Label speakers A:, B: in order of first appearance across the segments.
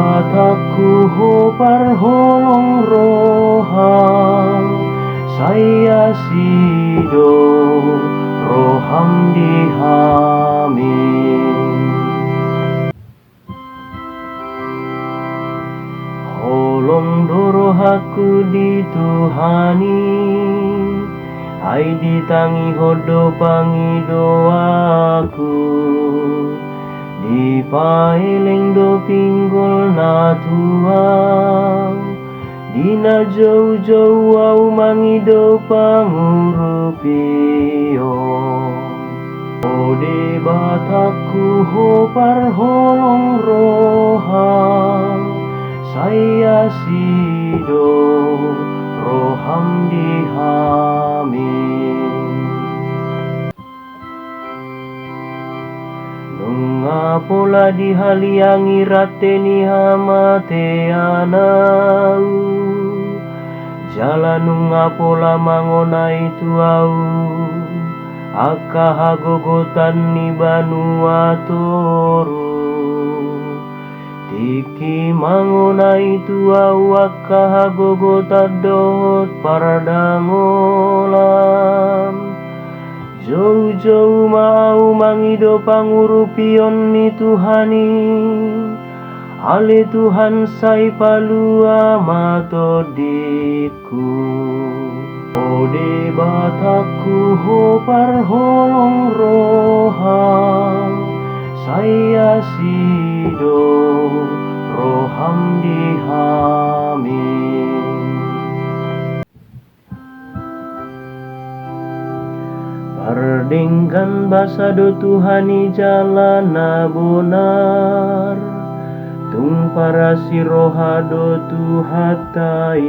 A: bataku ho parholong roham saya sido roham dihamin holong dorohaku dituhani ai ditangi hodo pangi doaku di paeleng do pinggol na tuang dina jauh-jauh au mangido pangurupio ode bataku ho parholong roham saya sido roham dihamin Ngapola dihaliangi rateni hamate anau jalanung ngapola mangonai tuau akka hagogotan ni banua toru tiki mangonai tuau akka hagogotan dohot paradangolam jauh-jauh mau mangido pangurupion ni Tuhani ale Tuhan sai palua matodiku ode bataku ho parholong roham saya sido roham dihamin Pardengkan basado Tuhani jalana bonar tung para sirohado tuhatai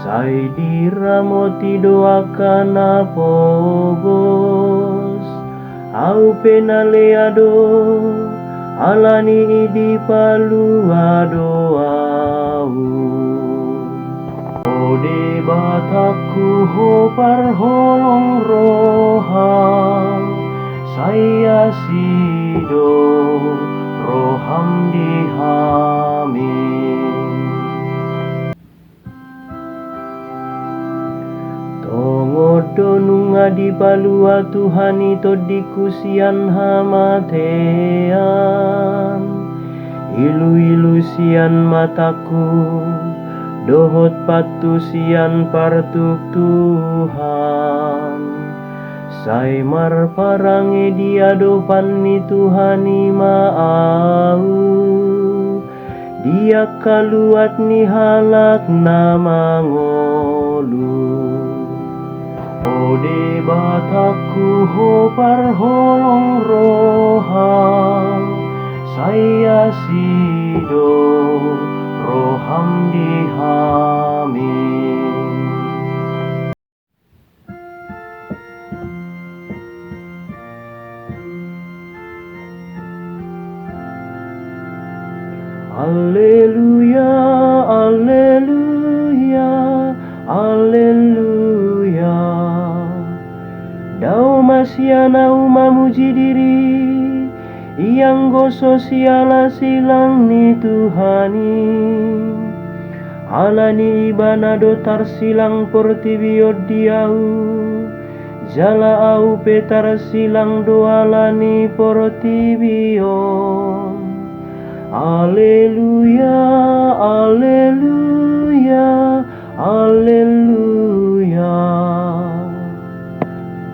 A: sai diramoti doakan apogos au penaleado alani idi palua doau ode bataku ho parholong roham saya sido roham dihamin tongodo nunga di palua Tuhani todikusian hamatean ilu-ilu sian mataku dohot patusian partuk Tuhan sai marparange diadopan ni Tuhani maau dia kaluat ni halak namangolu ode bataku ho parholong roham saya sido roham dihamin Alleluia Alleluia Alleluia Dau masiana mamuji diri yang goso siala silang ni Tuhani alani ibanado tar silang portibio diau jala au petar silang doalani portibio Alleluia Alleluia